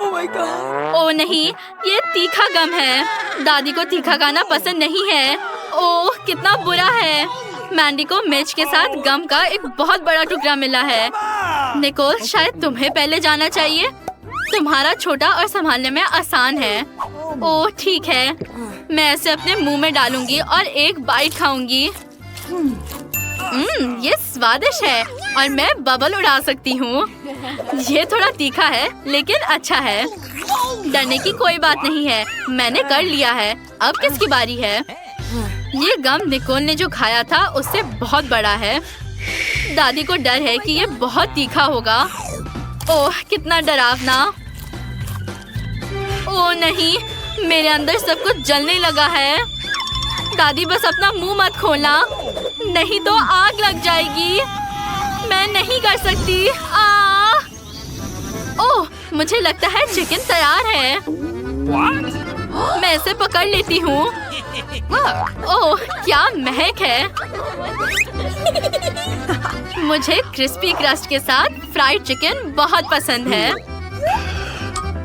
ओह नहीं, ये तीखा गम है। दादी को तीखा खाना पसंद नहीं है। ओह कितना बुरा है। मैंडी को मिर्च के साथ गम का एक बहुत बड़ा टुकड़ा मिला है। निकोल, शायद तुम्हें पहले जाना चाहिए। तुम्हारा छोटा और संभालने में आसान है। ओह ठीक है, मैं इसे अपने मुंह में डालूंगी और एक बाइट खाऊंगी। ये स्वादिष्ट है और मैं बबल उड़ा सकती हूँ। ये थोड़ा तीखा है लेकिन अच्छा है। डरने की कोई बात नहीं है, मैंने कर लिया है। अब किसकी बारी है? ये गम निकोल ने जो खाया था उससे बहुत बड़ा है। दादी को डर है कि ये बहुत तीखा होगा। ओह कितना डरावना। ओह नहीं, मेरे अंदर सब कुछ जलने लगा है। दादी बस अपना मुंह मत खोलना, नहीं तो आग लग जाएगी। मैं नहीं कर सकती। ओह मुझे लगता है चिकन तैयार है। मैं इसे पकड़ लेती हूँ। ओह क्या महक है। मुझे क्रिस्पी क्रस्ट के साथ फ्राइड चिकन बहुत पसंद है।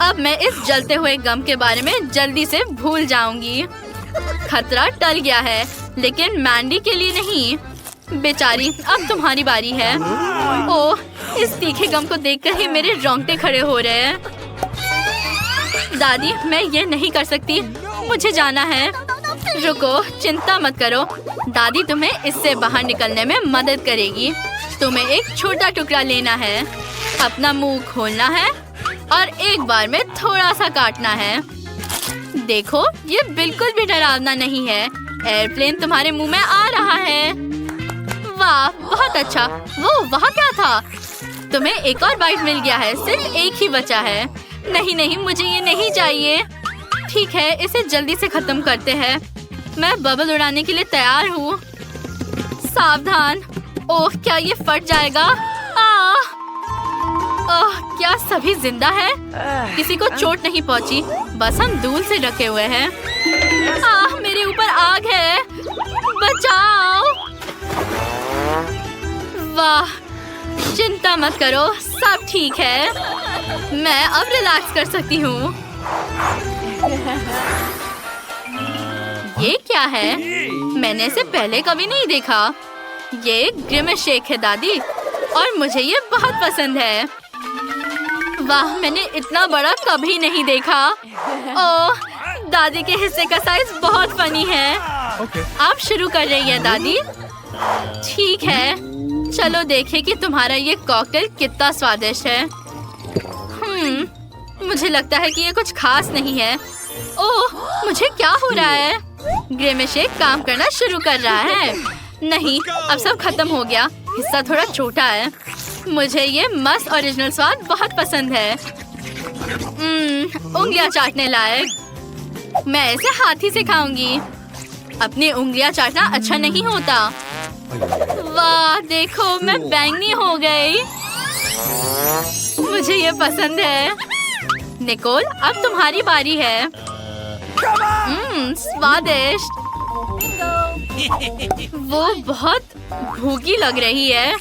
अब मैं इस जलते हुए गम के बारे में जल्दी से भूल जाऊंगी। खतरा टल गया है, लेकिन मैंडी के लिए नहीं। बेचारी, अब तुम्हारी बारी है। ओह इस तीखे गम को देखकर ही मेरे रोंगटे खड़े हो रहे हैं। दादी मैं ये नहीं कर सकती, मुझे जाना है। रुको, चिंता मत करो, दादी तुम्हें इससे बाहर निकलने में मदद करेगी। तुम्हें एक छोटा टुकड़ा लेना है, अपना मुंह खोलना है और एक बार में थोड़ा सा काटना है। देखो ये बिल्कुल भी डरावना नहीं है। एयरप्लेन तुम्हारे मुंह में आ रहा है। वाह बहुत अच्छा। वो वहाँ क्या था? तुम्हें एक और बाइट मिल गया है, सिर्फ एक ही बचा है। नहीं नहीं, मुझे ये नहीं चाहिए। ठीक है, इसे जल्दी से खत्म करते हैं। मैं बबल उड़ाने के लिए तैयार हूँ। सावधान। ओह क्या ये फट जाएगा? ओह क्या सभी जिंदा है? किसी को चोट नहीं पहुँची, बस हम धूल से ढके हुए हैं। मेरे ऊपर आग है, बचाओ। वाह चिंता मत करो, सब ठीक है। मैं अब रिलैक्स कर सकती हूँ। ये क्या है? मैंने इसे पहले कभी नहीं देखा। ये ग्रिमेश शेक है दादी, और मुझे ये बहुत पसंद है। वाह मैंने इतना बड़ा कभी नहीं देखा। ओह दादी के हिस्से का साइज बहुत फनी है। आप शुरू कर रही है दादी? ठीक है, चलो देखें कि तुम्हारा ये कॉकटेल कितना स्वादिष्ट है। मुझे लगता है कि ये कुछ खास नहीं है। ओह मुझे क्या हो रहा है? ग्रिमेश शेक काम करना शुरू कर रहा है। नहीं, अब सब खत्म हो गया। हिस्सा थोड़ा छोटा है। मुझे ये मस्त ओरिजिनल स्वाद बहुत पसंद है। उंगलियां चाटने लायक। मैं इसे हाथी से खाऊंगी। अपनी उंगलियां चाटना अच्छा नहीं होता। वाह देखो, मैं बैंगनी हो गई। मुझे ये पसंद है। निकोल अब तुम्हारी बारी है। स्वादिष्ट। वो बहुत भूखी लग रही है।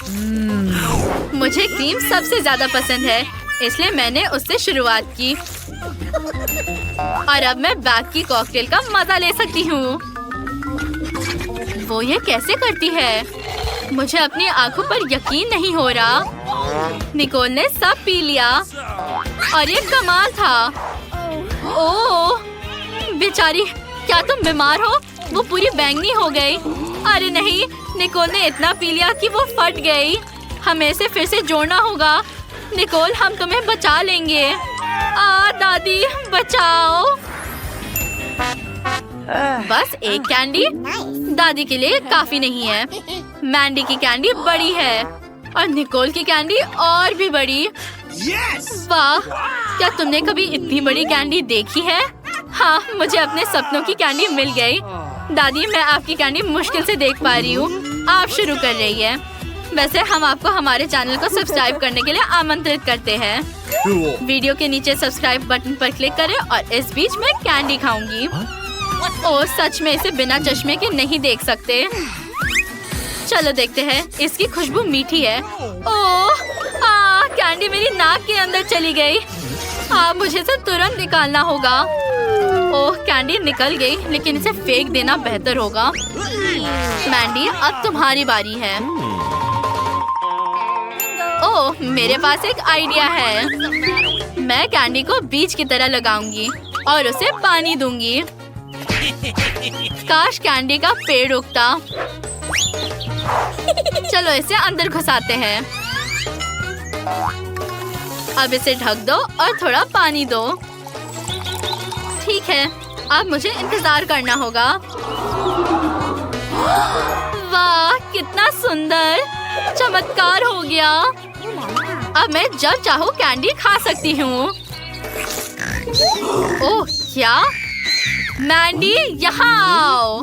मुझे क्रीम सबसे ज्यादा पसंद है, इसलिए मैंने उससे शुरुआत की। और अब मैं बैग की कॉकटेल का मजा ले सकती हूँ। वो ये कैसे करती है? मुझे अपनी आंखों पर यकीन नहीं हो रहा। निकोल ने सब पी लिया और ये कमाल था। ओह बेचारी, क्या तुम बीमार हो? वो पूरी बैंगनी हो गई। अरे नहीं, निकोल ने इतना पी लिया कि वो फट गई। हमें इसे फिर से जोड़ना होगा। निकोल हम तुम्हें बचा लेंगे। दादी बचाओ। बस एक कैंडी? दादी के लिए काफी नहीं है। मैंडी की कैंडी बड़ी है और निकोल की कैंडी और भी बड़ी। वाह, क्या तुमने कभी इतनी बड़ी कैंडी देखी है? हाँ, मुझे अपने सपनों की कैंडी मिल गई। दादी मैं आपकी कैंडी मुश्किल से देख पा रही हूँ। आप शुरू कर रही है। वैसे हम आपको हमारे चैनल को सब्सक्राइब करने के लिए आमंत्रित करते हैं। वीडियो के नीचे सब्सक्राइब बटन पर क्लिक करें और इस बीच मैं कैंडी खाऊंगी। ओह सच में इसे बिना चश्मे के नहीं देख सकते। चलो देखते हैं। इसकी खुशबू मीठी है। ओह कैंडी मेरी नाक के अंदर चली गई। मुझे इसे तुरंत निकालना होगा। ओह, कैंडी निकल गई, लेकिन इसे फेंक देना बेहतर होगा। मैंडी, अब तुम्हारी बारी है। ओह, मेरे पास एक आइडिया है। मैं कैंडी को बीज की तरह लगाऊंगी और उसे पानी दूंगी। काश कैंडी का पेड़ उगता। चलो इसे अंदर घुसाते हैं। अब इसे ढक दो और थोड़ा पानी दो। ठीक है, अब मुझे इंतजार करना होगा। वाह, कितना सुंदर, चमत्कार हो गया। अब मैं जब चाहूँ कैंडी खा सकती हूँ। ओह, क्या? मैंडी, यहाँ आओ।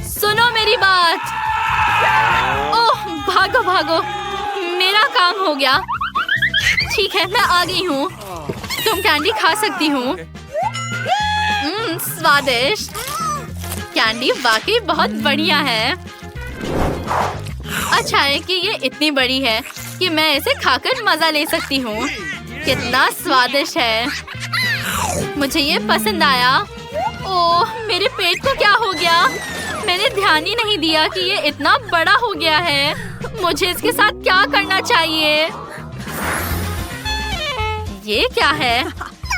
सुनो मेरी बात। ओह, भागो भागो, मेरा काम हो गया। ठीक है, मैं आ गई हूँ। तुम कैंडी खा सकती हूँ। स्वादिष्ट। कैंडी वाकई बहुत बढ़िया है। अच्छा है कि ये इतनी बड़ी है कि मैं इसे खाकर मजा ले सकती हूँ। कितना स्वादिष्ट है। मुझे ये पसंद आया। ओह, मेरे पेट को क्या हो गया? मैंने ध्यान ही नहीं दिया कि ये इतना बड़ा हो गया है। मुझे इसके साथ क्या करना चाहिए? ये क्या है?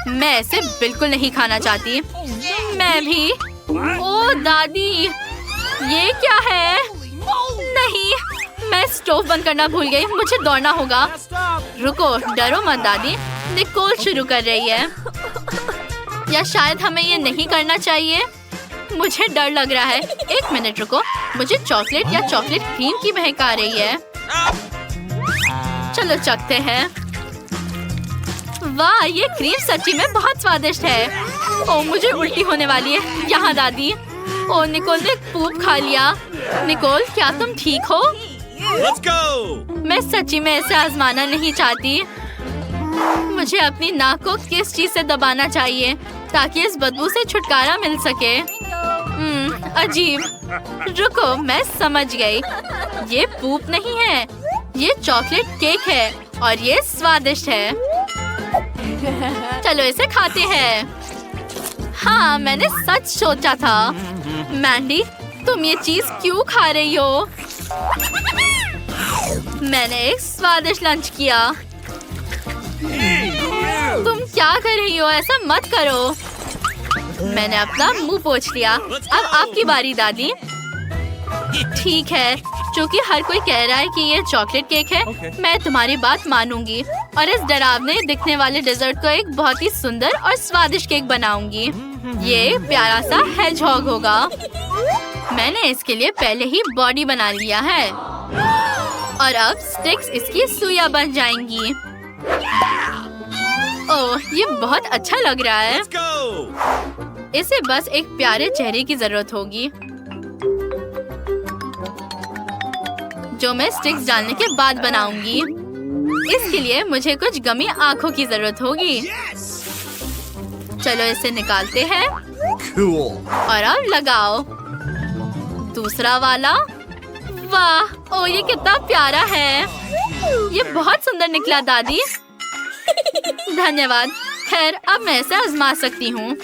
मैं इसे बिल्कुल नहीं खाना चाहती। मैं भी। ओह दादी, ये क्या है? नहीं, मैं स्टोव बंद करना भूल गई। मुझे दौड़ना होगा। रुको, डरो मत दादी। निकोल शुरू कर रही है। या शायद हमें ये नहीं करना चाहिए। मुझे डर लग रहा है। एक मिनट रुको, मुझे चॉकलेट या चॉकलेट क्रीम की महक आ रही है। चलो चखते हैं। वाह, ये क्रीम सच्ची में बहुत स्वादिष्ट है। ओह, मुझे उल्टी होने वाली है। यहाँ दादी। ओह, निकोल ने पूप खा लिया। निकोल, क्या तुम ठीक हो? Let's go! मैं सच्ची में ऐसे आजमाना नहीं चाहती। मुझे अपनी नाक को किस चीज से दबाना चाहिए ताकि इस बदबू से छुटकारा मिल सके। अजीब। रुको, मैं समझ गई। ये पूप नहीं है, ये चॉकलेट केक है और ये स्वादिष्ट है। चलो इसे खाते हैं। हाँ, मैंने सच सोचा था। मैंडी, तुम ये चीज क्यों खा रही हो? मैंने एक स्वादिष्ट लंच किया। तुम क्या कर रही हो? ऐसा मत करो। मैंने अपना मुंह पोंछ लिया। अब आपकी बारी दादी। ठीक है, क्योंकि हर कोई कह रहा है कि ये चॉकलेट केक है, मैं तुम्हारी बात मानूंगी और इस डरावने दिखने वाले डेजर्ट को एक बहुत ही सुंदर और स्वादिष्ट केक बनाऊंगी। ये प्यारा सा हेजहॉग होगा। मैंने इसके लिए पहले ही बॉडी बना लिया है और अब स्टिक्स इसकी सुइयां बन जाएंगी। ओह, ये बहुत अच्छा लग रहा है। इसे बस एक प्यारे चेहरे की जरूरत होगी, जो मैं स्टिक्स डालने के बाद बनाऊंगी। इसके लिए मुझे कुछ गमी आंखों की जरूरत होगी। चलो इसे निकालते हैं। और अब लगाओ दूसरा वाला। वाह, ओ ये कितना प्यारा है। ये बहुत सुंदर निकला दादी। धन्यवाद। खैर, अब मैं इसे आजमा सकती हूँ।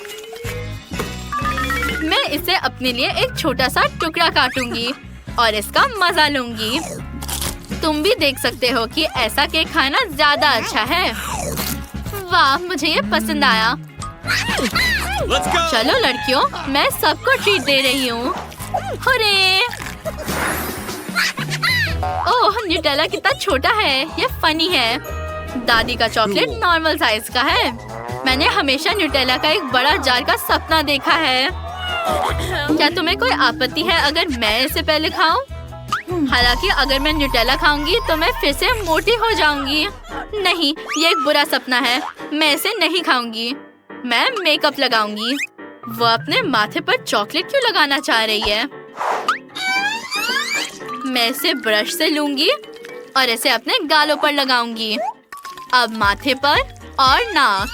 मैं इसे अपने लिए एक छोटा सा टुकड़ा काटूंगी और इसका मजा लूंगी। तुम भी देख सकते हो कि ऐसा केक खाना ज्यादा अच्छा है। वाह, मुझे ये पसंद आया। चलो लड़कियों, मैं सबको ट्रीट दे रही हूँ। हुर्रे! ओह, न्यूटेला कितना छोटा है। ये फनी है। दादी का चॉकलेट नॉर्मल साइज का है। मैंने हमेशा न्यूटेला का एक बड़ा जार का सपना देखा है। क्या तुम्हें कोई आपत्ति है अगर मैं इसे पहले खाऊं? हालांकि अगर मैं न्यूटेला खाऊंगी तो मैं फिर से मोटी हो जाऊंगी। नहीं, ये एक बुरा सपना है। मैं इसे नहीं खाऊंगी। मैं मेकअप लगाऊंगी। वो अपने माथे पर चॉकलेट क्यों लगाना चाह रही है? मैं इसे ब्रश से लूंगी और इसे अपने गालों पर लगाऊंगी। अब माथे पर और नाक।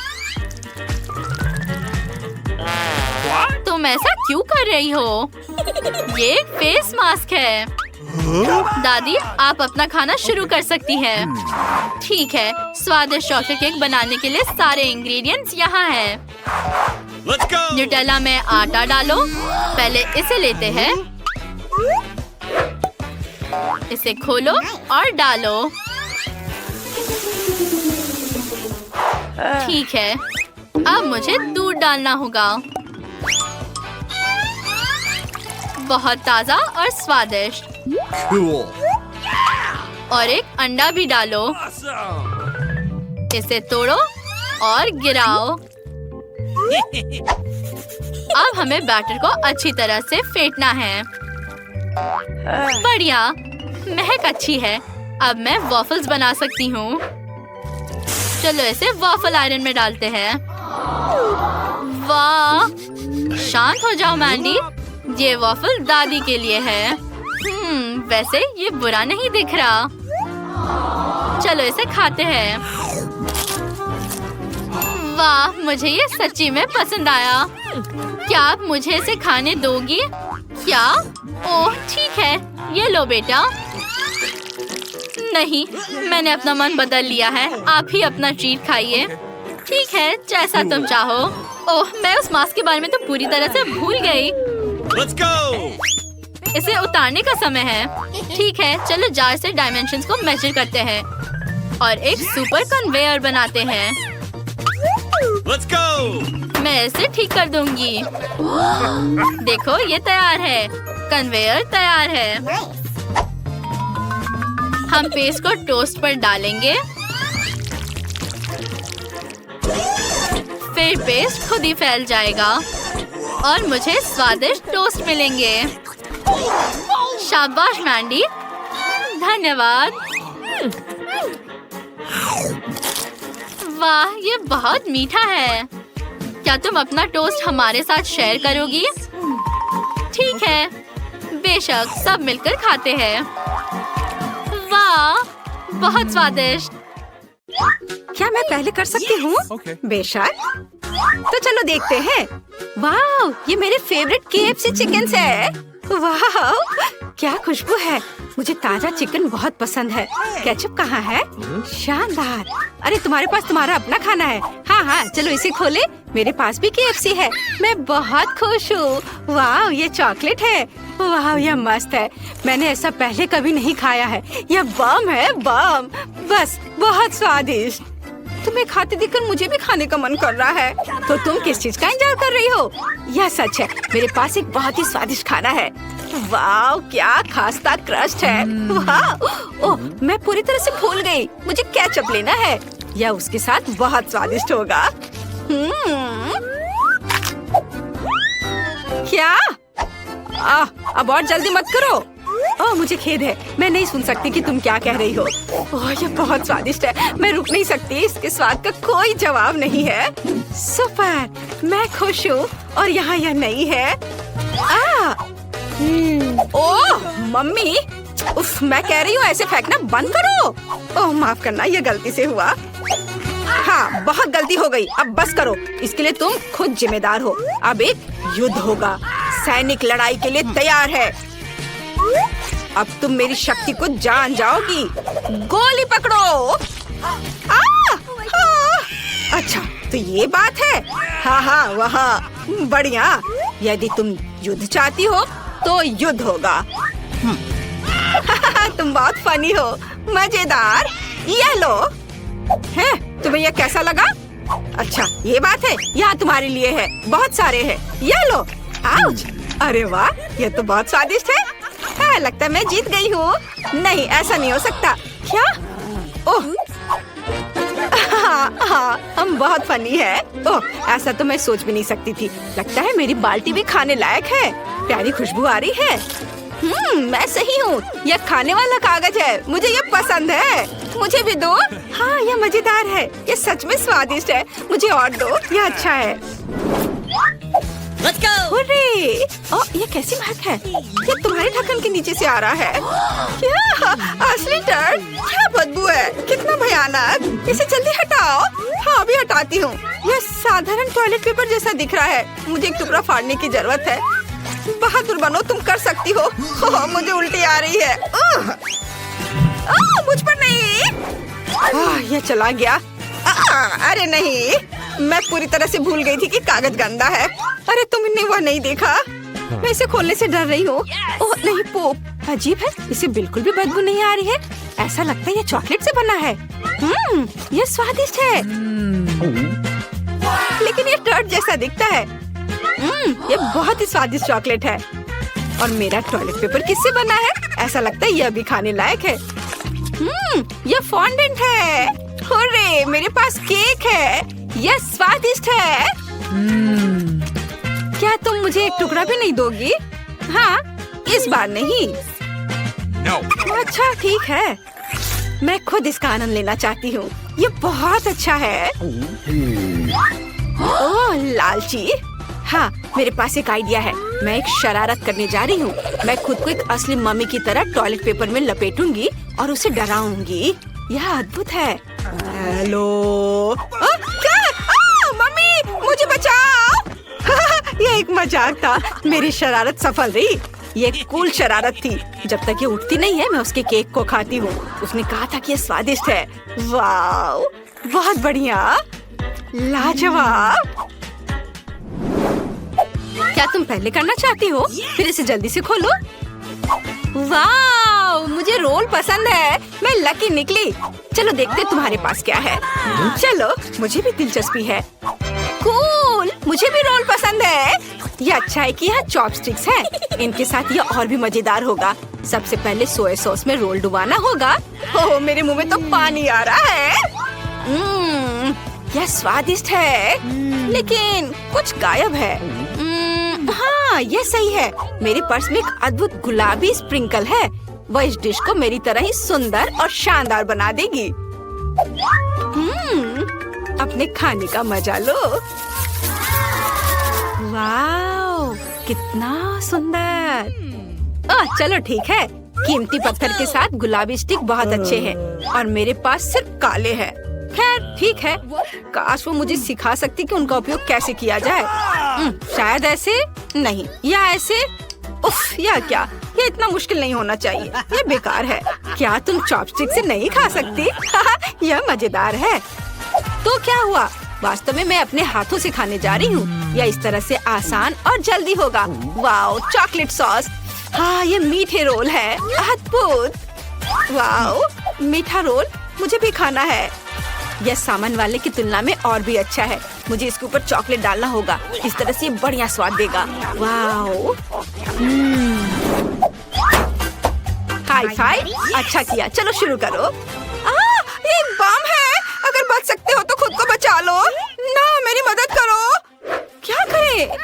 तुम ऐसा क्यों कर रही हो? ये एक फेस मास्क है। दादी, आप अपना खाना शुरू कर सकती हैं। ठीक है, स्वादिष्ट चॉकलेट केक बनाने के लिए सारे इंग्रेडिएंट्स यहाँ हैं। Let's go. न्यूटेला में आटा डालो। पहले इसे लेते हैं, इसे खोलो और डालो। ठीक है, अब मुझे दूध डालना होगा। बहुत ताजा और स्वादिष्ट। Cool. और एक अंडा भी डालो। इसे तोड़ो और गिराओ। अब हमें बैटर को अच्छी तरह से फेंटना है। बढ़िया, महक अच्छी है। अब मैं वॉफल्स बना सकती हूँ। चलो इसे वॉफल आयरन में डालते हैं। वाह, शांत हो जाओ मैंडी, ये वॉफल दादी के लिए है। वैसे ये बुरा नहीं दिख रहा। चलो इसे खाते हैं। वाह, मुझे ये सच्ची में पसंद आया। क्या आप मुझे इसे खाने दोगी? क्या? ओह ठीक है, ये लो बेटा। नहीं, मैंने अपना मन बदल लिया है। आप ही अपना ट्रीट खाइए। ठीक है, जैसा तुम चाहो। ओह, मैं उस मास्क के बारे में तो पूरी तरह से भूल गई। Let's go. इसे उतारने का समय है। ठीक है, चलो जार से डायमेंशंस को मेजर करते हैं और एक सुपर कन्वेयर बनाते हैं। Let's go. मैं इसे ठीक कर दूंगी। देखो, ये तैयार है। कन्वेयर तैयार है। हम पेस्ट को टोस्ट पर डालेंगे। फिर पेस्ट खुद ही फैल जाएगा और मुझे स्वादिष्ट टोस्ट मिलेंगे। शाबाश मैंडी, धन्यवाद। वाह, ये बहुत मीठा है। क्या तुम अपना टोस्ट हमारे साथ शेयर करोगी? ठीक है, बेशक, सब मिलकर खाते हैं। वाह, बहुत स्वादिष्ट। क्या मैं पहले कर सकती हूँ? Okay. बेशक। तो चलो देखते हैं। वाह, ये मेरे फेवरेट KFC चिकन है। वाह, क्या खुशबू है। मुझे ताजा चिकन बहुत पसंद है। केचप कहाँ है? शानदार। अरे तुम्हारे पास तुम्हारा अपना खाना है। हाँ हाँ, चलो इसे खोले। मेरे पास भी KFC है। मैं बहुत खुश हूँ। वाह, ये चॉकलेट है। वाह, यह मस्त है। मैंने ऐसा पहले कभी नहीं खाया है। यह बम है, बम। बस बहुत स्वादिष्ट। तुम्हें खाते देखकर मुझे भी खाने का मन कर रहा है। तो तुम किस चीज का इंतजार कर रही हो? यह सच है, मेरे पास एक बहुत ही स्वादिष्ट खाना है। वाह, क्या खास्ता क्रस्ट है। वाह, ओह, मैं पूरी तरह से भूल गई। मुझे केचप लेना है। यह उसके साथ बहुत स्वादिष्ट होगा। क्या? अब और जल्दी मत करो। ओह, मुझे खेद है। मैं नहीं सुन सकती कि तुम क्या कह रही हो। ओह, ये बहुत स्वादिष्ट है। मैं रुक नहीं सकती। इसके स्वाद का कोई जवाब नहीं है। सुपर, मैं खुश हूँ। और यहाँ यह नहीं है। ओह मम्मी, उफ, मैं कह रही हूँ ऐसे फेंकना बंद करो। ओह माफ करना, ये गलती से हुआ। हाँ, बहुत गलती हो गई। अब बस करो। इसके लिए तुम खुद जिम्मेदार हो। अब एक युद्ध होगा। सैनिक लड़ाई के लिए तैयार है। अब तुम मेरी शक्ति को जान जाओगी। गोली पकड़ो। अच्छा, तो ये बात है। हाँ हाँ, वहाँ। बढ़िया। यदि तुम युद्ध चाहती हो तो युद्ध होगा। तुम बहुत फनी हो। मजेदार। ये लो। है, तुम्हें यह कैसा लगा? अच्छा, ये बात है। यहाँ तुम्हारे लिए है। बहुत सारे हैं। ये लो। आउच। अरे वाह, ये तो बहुत स्वादिष्ट है। लगता है मैं जीत गई हूँ। नहीं, ऐसा नहीं हो सकता। क्या? ओह, हाँ, हम बहुत फनी है। ओह, ऐसा तो मैं सोच भी नहीं सकती थी। लगता है मेरी बाल्टी भी खाने लायक है। प्यारी खुशबू आ रही है। मैं सही हूँ। यह खाने वाला कागज है। मुझे ये पसंद है। मुझे भी दो। हाँ, यह मजेदार है। ये सच में स्वादिष्ट है। मुझे और दो। यह अच्छा है। Let's go! अरे, ये कैसी महक है? ये तुम्हारे ढक्कन के नीचे से आ रहा है। क्या? असली टर्ड? क्या बदबू है? कितना भयानक। इसे जल्दी हटाओ। हाँ, अभी हटाती हूँ। यह साधारण टॉयलेट पेपर जैसा दिख रहा है। मुझे एक टुकड़ा फाड़ने की जरूरत है। बहादुर बनो, तुम कर सकती हो। ओह, मुझे उल्टी आ रही है। मुझ पर नहीं। यह चला गया। अरे नहीं, मैं पूरी तरह से भूल गई थी कि कागज गंदा है। अरे तुमने वह नहीं देखा? मैं इसे खोलने से डर रही हूँ। ओह नहीं पोप, अजीब है, इसे बिल्कुल भी बदबू नहीं आ रही है। ऐसा लगता है ये चॉकलेट से बना है। ये स्वादिष्ट है, लेकिन ये टर्ट जैसा दिखता है। ये बहुत ही स्वादिष्ट चॉकलेट है। और मेरा टॉयलेट पेपर किससे बना है? ऐसा लगता है यह भी खाने लायक है। यह फॉन्डेंट है। हुर्रे, मेरे पास केक है। यह स्वादिष्ट है। क्या तुम मुझे एक टुकड़ा भी नहीं दोगी? हाँ, इस बार नहीं। No. अच्छा ठीक है, मैं खुद इसका आनंद लेना चाहती हूँ। ये बहुत अच्छा है। ओह लालची। हाँ, मेरे पास एक आइडिया है। मैं एक शरारत करने जा रही हूँ। मैं खुद को एक असली मम्मी की तरह टॉयलेट पेपर में लपेटूंगी और उसे डराऊंगी। यह अद्भुत है। हेलो, क्या? मम्मी, मुझे बचाओ। यह एक मजाक था। मेरी शरारत सफल रही। ये कूल शरारत थी। जब तक ये उठती नहीं है, मैं उसके केक को खाती हूँ। उसने कहा था कि ये स्वादिष्ट है। वाओ, बहुत बढ़िया, लाजवाब। क्या तुम पहले करना चाहती हो? फिर इसे जल्दी से खोलो। वाओ, मुझे रोल पसंद है। मैं लकी निकली। चलो देखते तुम्हारे पास क्या है। चलो, मुझे भी दिलचस्पी है। कूल, मुझे भी रोल पसंद है। ये अच्छा है कि यहाँ चॉपस्टिक्स हैं। इनके साथ ये और भी मजेदार होगा। सबसे पहले सोया सॉस में रोल डुबाना होगा। ओह, मेरे मुंह में तो पानी आ रहा है। यह स्वादिष्ट है, लेकिन कुछ गायब है। हाँ, यह सही है। मेरे पर्स में एक अद्भुत गुलाबी स्प्रिंकल है। वह इस डिश को मेरी तरह ही सुंदर और शानदार बना देगी। अपने खाने का मजा लो। वाओ, कितना सुंदर। चलो ठीक है, कीमती पत्थर के साथ गुलाबी स्टिक बहुत अच्छे हैं और मेरे पास सिर्फ काले हैं। खैर ठीक है, काश वो मुझे सिखा सकती कि उनका उपयोग कैसे किया जाए। शायद ऐसे नहीं, या ऐसे। उफ, या क्या? ये इतना मुश्किल नहीं होना चाहिए। ये बेकार है। क्या तुम चॉपस्टिक से नहीं खा सकती? यह मजेदार है। तो क्या हुआ? वास्तव में मैं अपने हाथों से खाने जा रही हूँ। यह इस तरह से आसान और जल्दी होगा। Wow, chocolate sauce. हाँ, ये मीठे रोल है। अद्भुत। वाओ, मीठा रोल मुझे भी खाना है। यह सामान वाले की तुलना में और भी अच्छा है। मुझे इसके ऊपर चॉकलेट डालना होगा। इस तरह से ये बढ़िया स्वाद देगा। Wow, high five. अच्छा किया, चलो शुरू करो। ये एक बम है। अगर बच सकते हो तो खुद को बचा लो। ना, मेरी मदद करो। क्या करें?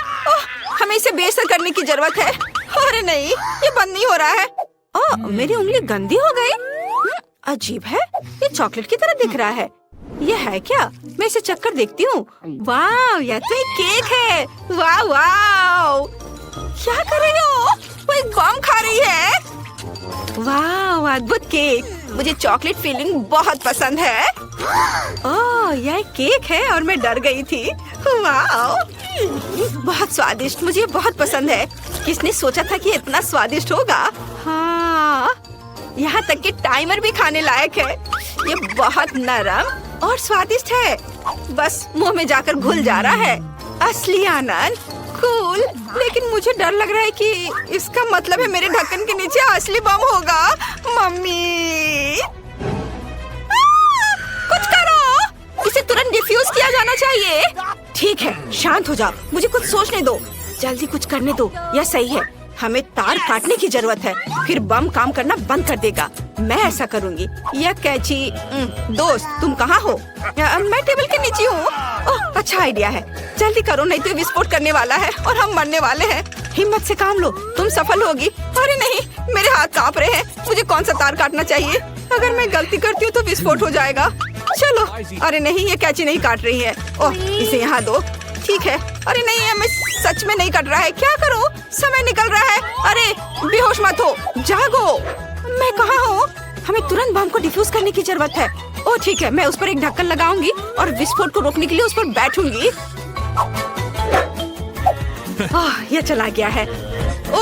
हमें इसे बेअसर करने की जरूरत है। अरे नहीं, ये बंद नहीं हो रहा है। मेरी उंगली गंदी हो गई। अजीब है, ये चॉकलेट की तरह दिख रहा है। ये है क्या? मैं इसे चक्कर देखती हूँ। वाह, यह तो एक केक है। वाह वाह, क्या कर रही हो? वो एक बम खा रही है। वाह, अद्भुत केक। मुझे चॉकलेट फीलिंग बहुत पसंद है। ओह, यह केक है और मैं डर गई थी। वाह, बहुत स्वादिष्ट। मुझे बहुत पसंद है। किसने सोचा था कि इतना स्वादिष्ट होगा? हाँ, यहाँ तक कि टाइमर भी खाने लायक है। ये बहुत नरम और स्वादिष्ट है। बस मुंह में जाकर घुल जा रहा है। असली आनंद। कूल, लेकिन मुझे डर लग रहा है कि इसका मतलब है मेरे ढक्कन के नीचे असली बम होगा। मम्मी, कुछ करो। इसे तुरंत डिफ्यूज किया जाना चाहिए। ठीक है, शांत हो जाओ। मुझे कुछ सोचने दो। जल्दी कुछ करने दो। यह सही है। हमें तार काटने की जरूरत है, फिर बम काम करना बंद कर देगा। मैं ऐसा करूंगी। यह कैची। दोस्त, तुम कहाँ हो? मैं टेबल के नीचे हूँ। अच्छा आइडिया है। जल्दी करो, नहीं तो विस्फोट करने वाला है और हम मरने वाले हैं। हिम्मत से काम लो, तुम सफल होगी। अरे नहीं, मेरे हाथ कांप रहे हैं। मुझे कौन सा तार काटना चाहिए? अगर मैं गलती करती हूँ तो विस्फोट हो जाएगा। चलो। अरे नहीं, ये कैची नहीं काट रही है। ओह, इसे यहाँ दो। ठीक है। अरे नहीं, ये मैं सच में नहीं कट रहा है। क्या करूं? समय निकल रहा है। अरे बेहोश मत हो, जागो। मैं कहाँ हूँ? हमें तुरंत बम को डिफ्यूज करने की जरूरत है। ओह ठीक है, मैं उस पर एक ढक्कन लगाऊंगी और विस्फोट को रोकने के लिए उस पर बैठूंगी। यह चला गया है।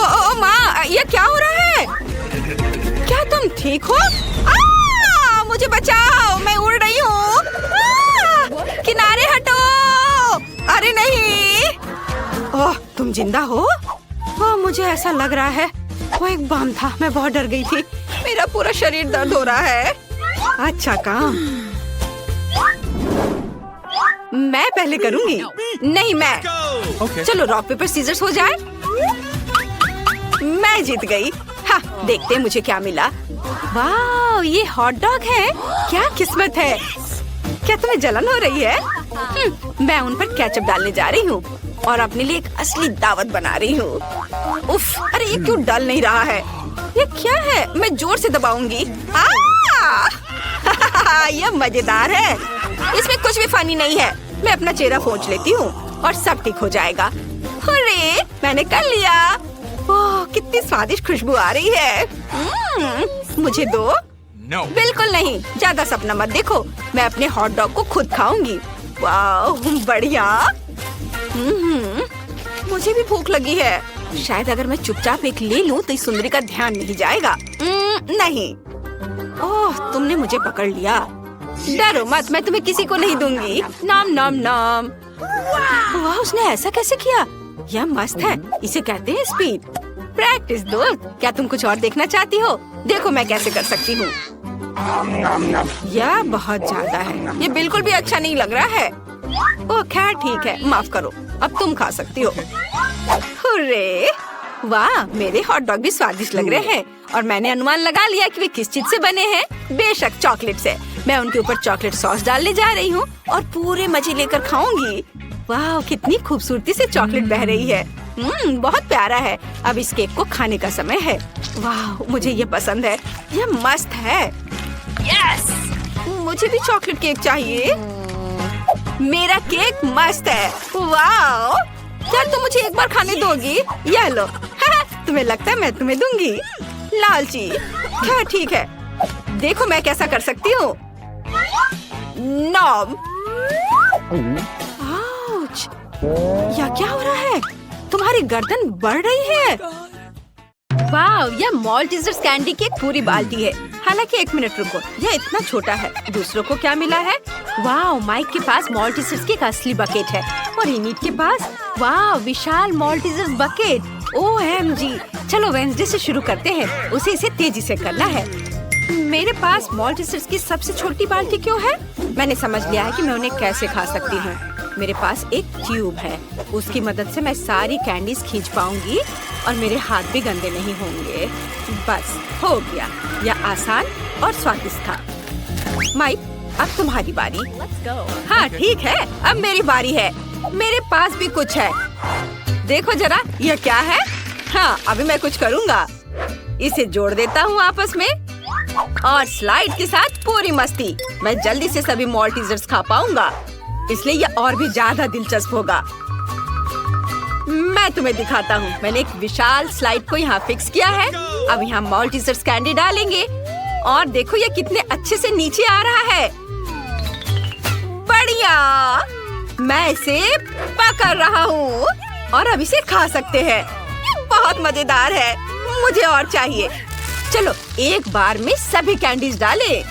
ओ माँ, ये क्या हो रहा है? क्या तुम ठीक हो? मुझे बचाओ, मैं उड़ रही हूँ। किनारे हटो। अरे नहीं। ओह, तुम जिंदा हो? ओह, मुझे ऐसा लग रहा है वो एक बम था। मैं बहुत डर गई थी। मेरा पूरा शरीर दर्द हो रहा है। अच्छा काम। मैं पहले करूंगी। नहीं, मैं। Go. चलो रॉक पेपर सीजर्स हो जाए। मैं जीत गई। हाँ, देखते हैं मुझे क्या मिला। वाह, ये हॉट डॉग है। क्या किस्मत है। क्या तुम्हें जलन हो रही है? मैं उन पर केचप डालने जा रही हूँ और अपने लिए एक असली दावत बना रही हूँ। उफ, अरे ये क्यों डल नहीं रहा है? ये क्या है? मैं जोर से दबाऊंगी। यह मजेदार है। इसमें कुछ भी फनी नहीं है। मैं अपना चेहरा पोंछ लेती हूँ और सब ठीक हो जाएगा। अरे, मैंने कर लिया। ओह, कितनी स्वादिष्ट खुशबू आ रही है। मुझे दो। No. बिल्कुल नहीं, ज्यादा सपना मत देखो। मैं अपने हॉट डॉग को खुद खाऊंगी। वाह, बढ़िया। मुझे भी भूख लगी है। शायद अगर मैं चुपचाप एक ले लूं तो इस सुंदरी का ध्यान नहीं जाएगा। नहीं। ओह, तुमने मुझे पकड़ लिया। डरो मत, मैं तुम्हें किसी को नहीं दूंगी। नाम नाम नाम। वाह, उसने ऐसा कैसे किया? यह मस्त है। इसे कहते हैं स्पीड। प्रैक्टिस दोस्त। क्या तुम कुछ और देखना चाहती हो? देखो मैं कैसे कर सकती हूँ। यह बहुत ज्यादा है। ये बिल्कुल भी अच्छा नहीं लग रहा है। ओह, खैर ठीक है, माफ करो। अब तुम खा सकती हो। हुर्रे! वाह, मेरे हॉट डॉग भी स्वादिष्ट लग रहे हैं और मैंने अनुमान लगा लिया कि वे किस चीज से बने हैं। बेशक चॉकलेट से। मैं उनके ऊपर चॉकलेट सॉस डालने जा रही हूँ और पूरे मजे लेकर खाऊंगी। वाह, कितनी खूबसूरती से चॉकलेट बह रही है। बहुत प्यारा है। अब इस केक को खाने का समय है। वाह, मुझे ये पसंद है। ये मस्त है। यस! मुझे भी चॉकलेट केक चाहिए। मेरा केक मस्त है। वाह! क्या तुम मुझे एक बार खाने दोगी? यह लो। तुम्हें लगता है मैं तुम्हें दूंगी? लालची। क्या ठीक है। देखो मैं कैसा कर सकती हूँ। नॉम। आउच! या क्या हो रहा है? तुम्हारी गर्दन बढ़ रही है। वाह, यह मॉल्टीजर्स कैंडी की एक पूरी बाल्टी है। हालांकि 1 मिनट रुको, यह इतना छोटा है। दूसरों को क्या मिला है? वाह, माइक के पास मॉल्टीजर्स की एक असली बकेट है और इनिट के पास वाह विशाल मॉल्टीजर्स बकेट। OMG! चलो वेंसडे से शुरू करते हैं। उसे इसे तेजी से करना है। मेरे पास मॉल्टीजर्स की सबसे छोटी बाल्टी क्यों है? मैंने समझ लिया है कि मैं उन्हें कैसे खा सकती हूँ। मेरे पास एक ट्यूब है। उसकी मदद से मैं सारी कैंडीज खींच पाऊंगी और मेरे हाथ भी गंदे नहीं होंगे। बस हो गया। यह आसान और स्वादिष्ट था। माइक, अब तुम्हारी बारी। हाँ ठीक है, अब मेरी बारी है। मेरे पास भी कुछ है। देखो जरा, यह क्या है? हाँ, अभी मैं कुछ करूँगा। इसे जोड़ देता हूँ आपस में और स्लाइड के साथ पूरी मस्ती। मैं जल्दी से सभी मॉल्टीजर्स खा पाऊंगा, इसलिए यह और भी ज्यादा दिलचस्प होगा। मैं तुम्हें दिखाता हूँ। मैंने एक विशाल स्लाइड को यहाँ फिक्स किया है। अब यहाँ मॉल्टीजर्स कैंडी डालेंगे और देखो ये कितने अच्छे से नीचे आ रहा है। बढ़िया! मैं इसे पकड़ रहा हूँ और अब इसे खा सकते हैं। बहुत मजेदार है। मुझे और चाहिए। चलो एक बार में सभी कैंडीज डालें।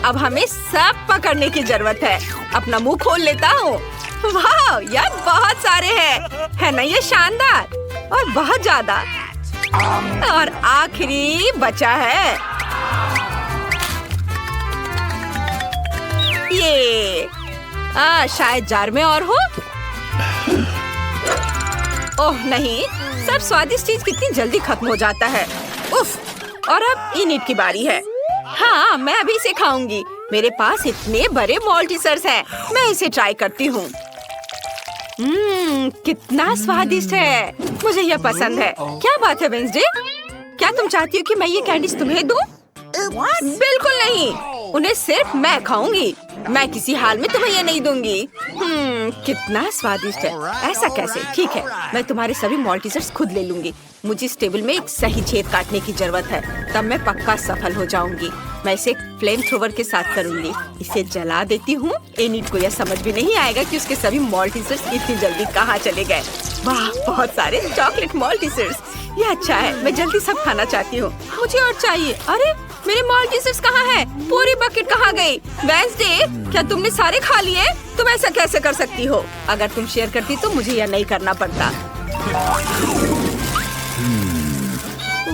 अब हमें सब पकड़ने की जरूरत है। अपना मुंह खोल लेता हूँ। वाह, यार बहुत सारे हैं। है ना ये शानदार? और बहुत ज्यादा। और आखिरी बचा है ये। शायद जार में और हो। ओह नहीं, सब स्वादिष्ट चीज कितनी जल्दी खत्म हो जाता है। उफ! और अब इनिट की बारी है। हाँ, मैं अभी इसे खाऊंगी। मेरे पास इतने बड़े मॉल्टीजर्स हैं। मैं इसे ट्राई करती हूँ। कितना स्वादिष्ट है। मुझे यह पसंद है। क्या बात है वेंसडे? क्या तुम चाहती हो कि मैं ये कैंडीज तुम्हें दूँ? बिल्कुल नहीं, उन्हें सिर्फ मैं खाऊंगी। मैं किसी हाल में तुम्हें ये नहीं दूंगी। कितना स्वादिष्ट है। ऐसा कैसे? ठीक है, मैं तुम्हारे सभी मॉल्टीजर्स खुद ले लूंगी। मुझे इस टेबल में एक सही छेद काटने की जरूरत है, तब मैं पक्का सफल हो जाऊंगी। मैं इसे फ्लेम थ्रोवर के साथ करूंगी। इसे जला देती हूँ। एनिट को यह समझ भी नहीं आएगा कि उसके सभी मॉल्टीसर्स इतनी जल्दी कहाँ चले गए। वाह, बहुत सारे चॉकलेट मॉल्टीसर्स। ये अच्छा है, मैं जल्दी सब खाना चाहती हूँ। मुझे और चाहिए। अरे मेरे मॉल्टीसर्स कहाँ है? पूरी बकेट कहाँ गई? वेंसडे, क्या तुमने सारे खा लिए? तुम ऐसा कैसे कर सकती हो? अगर तुम शेयर करती तो मुझे यह नहीं करना पड़ता।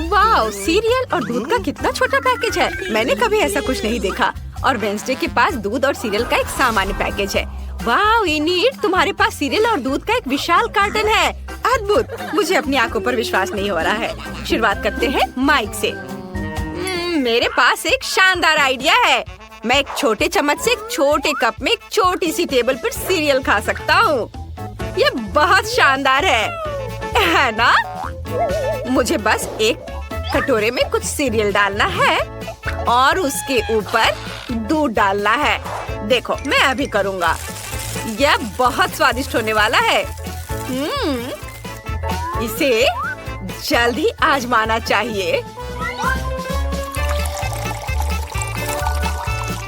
वाह, सीरियल और दूध का कितना छोटा पैकेज है। मैंने कभी ऐसा कुछ नहीं देखा। और वेंसडे के पास दूध और सीरियल का एक सामान्य पैकेज है। वाह एनिट, तुम्हारे पास सीरियल और दूध का एक विशाल कार्टन है। अद्भुत, मुझे अपनी आंखों पर विश्वास नहीं हो रहा है। शुरुआत करते हैं माइक से। मेरे पास एक शानदार आइडिया है। मैं एक छोटे चम्मच से एक छोटे कप में एक छोटी सी टेबल पर सीरियल खा सकता हूँ। ये बहुत शानदार है ना? मुझे बस एक कटोरे में कुछ सीरियल डालना है और उसके ऊपर दूध डालना है। देखो, मैं अभी करूँगा। यह बहुत स्वादिष्ट होने वाला है। इसे जल्द ही आजमाना चाहिए।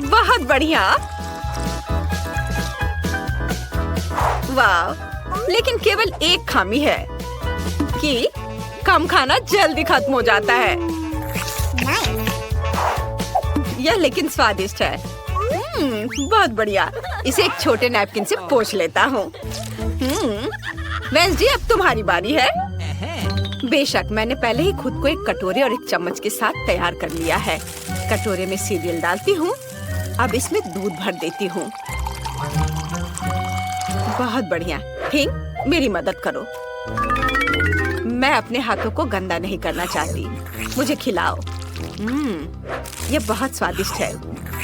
बहुत बढ़िया। वाह, लेकिन केवल एक खामी है कि कम खाना जल्दी खत्म हो जाता है। यह लेकिन स्वादिष्ट है। बहुत बढ़िया। इसे एक छोटे नैपकिन से पोंछ लेता हूँ। वेंसडे, अब तुम्हारी बारी है। बेशक, मैंने पहले ही खुद को एक कटोरे और एक चम्मच के साथ तैयार कर लिया है। कटोरे में सीरियल डालती हूँ। अब इसमें दूध भर देती हूँ। बहुत बढ़िया। थिंक, मेरी मदद करो। मैं अपने हाथों को गंदा नहीं करना चाहती। मुझे खिलाओ। यह बहुत स्वादिष्ट है।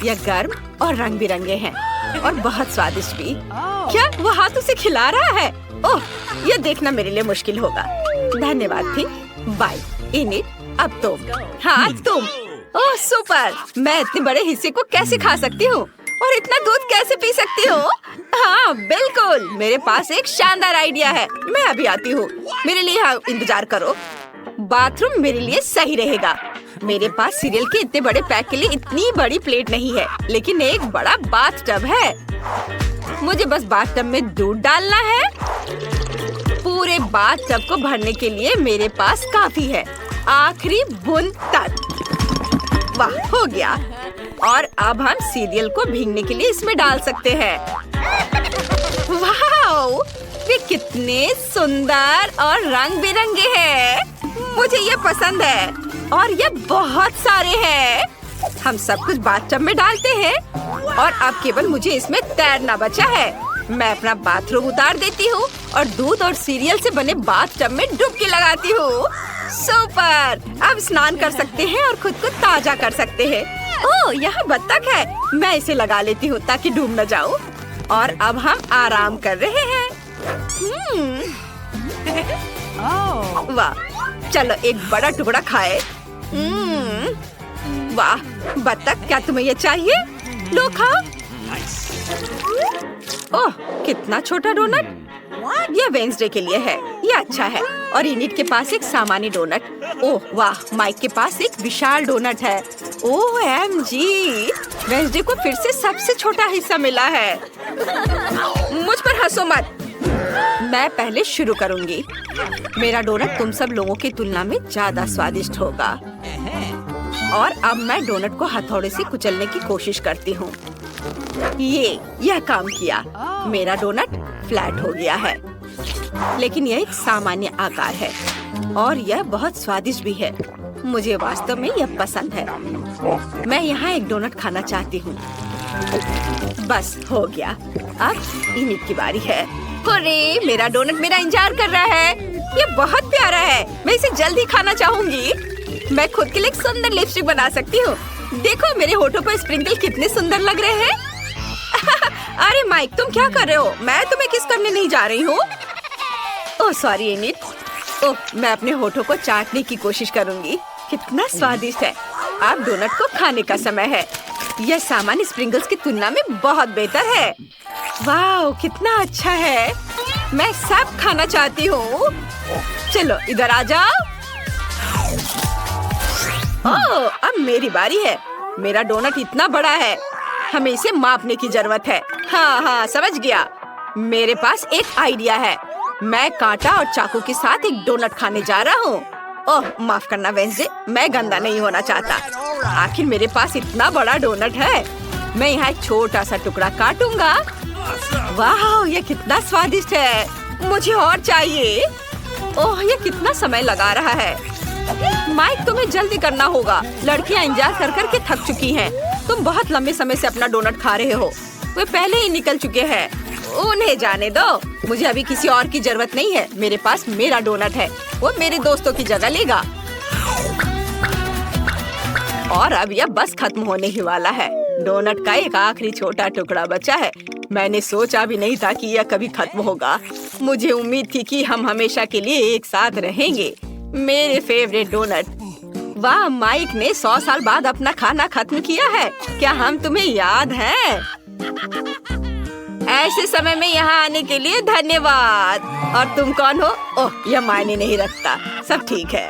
यह गर्म और रंग बिरंगे हैं और बहुत स्वादिष्ट भी। क्या वो हाथों से खिला रहा है? ओह, यह देखना मेरे लिए मुश्किल होगा। धन्यवाद थिंक। बाय एनिट, अब तुम। हाँ, तुम। ओह सुपर, मैं इतने बड़े हिस्से को कैसे खा सकती हूँ और इतना दूध कैसे पी सकती हूँ? हाँ बिल्कुल, मेरे पास एक शानदार आइडिया है। मैं अभी आती हूँ। मेरे लिए यहाँ इंतजार करो। बाथरूम मेरे लिए सही रहेगा। मेरे पास सीरियल के इतने बड़े पैक के लिए इतनी बड़ी प्लेट नहीं है, लेकिन एक बड़ा बाथ टब है। मुझे बस बाथ टब में दूध डालना है। पूरे बाथ टब को भरने के लिए मेरे पास काफी है। आखिरी बूंद तक। वाह, हो गया। और अब हम सीरियल को भीगने के लिए इसमें डाल सकते हैं। वाह, वे कितने सुंदर और रंग बिरंगे हैं। मुझे ये पसंद है और ये बहुत सारे हैं। हम सब कुछ बाथटब में डालते हैं और अब केवल मुझे इसमें तैरना बचा है। मैं अपना बाथरूम उतार देती हूँ और दूध और सीरियल से बने बाथटब में डुबकी लगाती हूँ। सुपर, अब स्नान कर सकते हैं और खुद को ताजा कर सकते हैं। ओह, यहाँ बत्तख है। मैं इसे लगा लेती हूँ ताकि डूब न जाऊँ। और अब हम आराम कर रहे हैं। वाह, चलो एक बड़ा टुकड़ा खाए। वाह बत्तख, क्या तुम्हें ये चाहिए? लो खाओ। ओह, कितना छोटा डोनट। यह वेंसडे के लिए है। यह अच्छा है। और एनिट के पास एक सामान्य डोनट। ओह वाह, माइक के पास एक विशाल डोनट है। OMG, वेंसडे को फिर से सबसे छोटा हिस्सा मिला है। मुझ पर हंसो मत। मैं पहले शुरू करूंगी। मेरा डोनट तुम सब लोगों की तुलना में ज्यादा स्वादिष्ट होगा। और अब मैं डोनट को हथौड़े से कुचलने की कोशिश करती हूँ। यह काम किया। मेरा डोनट फ्लैट हो गया है, लेकिन यह एक सामान्य आकार है और यह बहुत स्वादिष्ट भी है। मुझे वास्तव में यह पसंद है। मैं यहाँ एक डोनट खाना चाहती हूँ। बस हो गया। अब एनिट की बारी है। अरे, मेरा डोनट मेरा इंतजार कर रहा है। ये बहुत प्यारा है। मैं इसे जल्दी खाना चाहूंगी। मैं खुद के लिए एक सुंदर लिपस्टिक बना सकती हूँ। देखो मेरे होठों पर स्प्रिंकल कितने सुंदर लग रहे हैं। अरे माइक, तुम क्या कर रहे हो? मैं तुम्हें किस करने नहीं जा रही हूँ। Oh sorry unit. ओह, मैं अपने होठों को चाटने की कोशिश करूंगी। कितना स्वादिष्ट है। अब डोनट को खाने का समय है। यह सामान्य स्प्रिंकल्स की तुलना में बहुत बेहतर है। वाह, कितना अच्छा है। मैं सब खाना चाहती हूँ। चलो इधर आ जाओ। ओह, अब मेरी बारी है। मेरा डोनट इतना बड़ा है, हमें इसे मापने की जरूरत है। हाँ, समझ गया। मेरे पास एक आइडिया है। मैं कांटा और चाकू के साथ एक डोनट खाने जा रहा हूँ। ओह, माफ करना वेंसडे, मैं गंदा नहीं होना चाहता। आखिर मेरे पास इतना बड़ा डोनट है। मैं यहाँ एक छोटा सा टुकड़ा काटूंगा। वाह, ये कितना स्वादिष्ट है। मुझे और चाहिए। ओह, ये कितना समय लगा रहा है। माइक, तुम्हें जल्दी करना होगा। लड़कियाँ इंतजार कर कर के थक चुकी हैं। तुम बहुत लंबे समय से अपना डोनट खा रहे हो। वे पहले ही निकल चुके हैं। उन्हें जाने दो। मुझे अभी किसी और की जरूरत नहीं है। मेरे पास मेरा डोनट है, वो मेरे दोस्तों की जगह लेगा। और अब यह बस खत्म होने ही वाला है। डोनट का एक आखिरी छोटा टुकड़ा बचा है। मैंने सोचा भी नहीं था कि यह कभी खत्म होगा। मुझे उम्मीद थी कि हम हमेशा के लिए एक साथ रहेंगे। मेरे फेवरेट डोनट। वाह, माइक ने 100 साल बाद अपना खाना खत्म किया है। क्या हम तुम्हें याद हैं? ऐसे समय में यहाँ आने के लिए धन्यवाद। और तुम कौन हो? ओह, यह मायने नहीं रखता। सब ठीक है।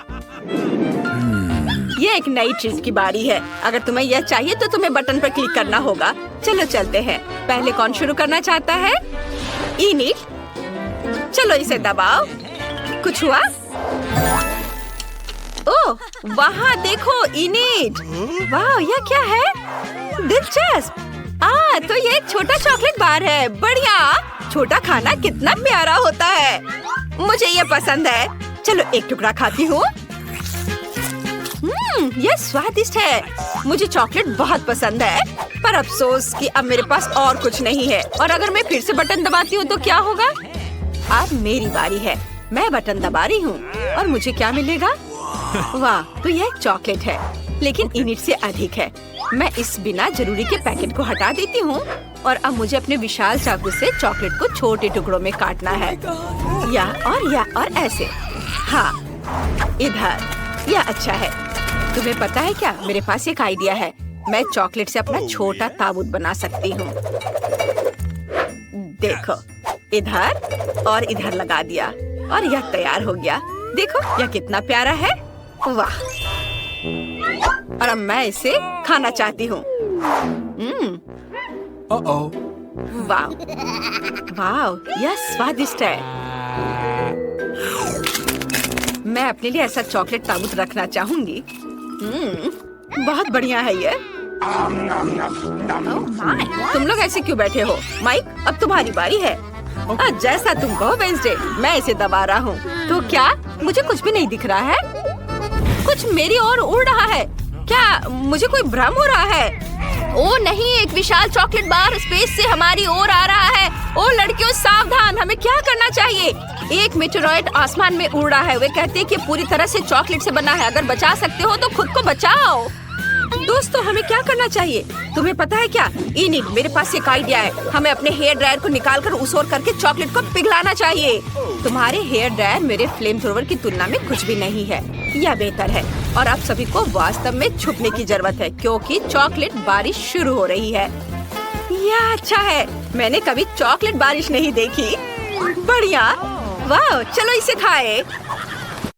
ये एक नई चीज की बारी है। अगर तुम्हें यह चाहिए तो तुम्हें बटन पर क्लिक करना होगा। चलो चलते हैं। पहले कौन शुरू करना चाहता है? इनिट। चलो इसे दबाओ। कुछ हुआ? ओह, वहाँ देखो, इनिट। वाह, यह क्या है? दिलचस्प। तो ये एक छोटा चॉकलेट बार है। बढ़िया। छोटा खाना कितना प्यारा होता है। मुझे ये पसंद है। चलो एक टुकड़ा खाती हूँ। यह स्वादिष्ट है। मुझे चॉकलेट बहुत पसंद है, पर अफसोस कि अब मेरे पास और कुछ नहीं है। और अगर मैं फिर से बटन दबाती हूँ तो क्या होगा? अब मेरी बारी है। मैं बटन दबा रही हूँ और मुझे क्या मिलेगा? वाह, तो यह एक चॉकलेट है, लेकिन इनिट से अधिक है। मैं इस बिना जरूरी के पैकेट को हटा देती हूँ और अब मुझे अपने विशाल चाकू से चॉकलेट को छोटे टुकड़ों में काटना है। या और ऐसे। हाँ, इधर। यह अच्छा है। तुम्हें पता है क्या, मेरे पास एक आइडिया है। मैं चॉकलेट से अपना छोटा ताबूत बना सकती हूँ। देखो, इधर और इधर लगा दिया और यह तैयार हो गया। देखो, यह कितना प्यारा है। वाह, और अब मैं इसे खाना चाहती हूँ। वाह, यह स्वादिष्ट है। मैं अपने लिए ऐसा चॉकलेट ताबूत रखना चाहूंगी। बहुत बढ़िया है ये। तुम लोग ऐसे क्यों बैठे हो? माइक, अब तुम्हारी बारी है। जैसा तुम कहो वेंसडे, मैं इसे दबा रहा हूँ। तो क्या मुझे कुछ भी नहीं दिख रहा है? कुछ मेरी ओर उड़ रहा है। क्या मुझे कोई भ्रम हो रहा है? ओ नहीं, एक विशाल चॉकलेट बार स्पेस से हमारी ओर आ रहा है। ओ लड़कियों, सावधान। हमें क्या करना चाहिए? एक मेटेरॉइड आसमान में उड़ रहा है। वे कहते हैं कि पूरी तरह से चॉकलेट से बना है। अगर बचा सकते हो तो खुद को बचाओ। दोस्तों, हमें क्या करना चाहिए? तुम्हें पता है क्या? इनिट, मेरे पास एक आइडिया है। हमें अपने हेयर ड्रायर को निकालकर उस ओर करके चॉकलेट को पिघलाना चाहिए। तुम्हारे हेयर ड्रायर मेरे फ्लेम थ्रोवर की तुलना में कुछ भी नहीं है। यह बेहतर है। और आप सभी को वास्तव में छुपने की जरूरत है, क्योंकि चॉकलेट बारिश शुरू हो रही है। यह अच्छा है। मैंने कभी चॉकलेट बारिश नहीं देखी। बढ़िया। वाह, चलो इसे खाए।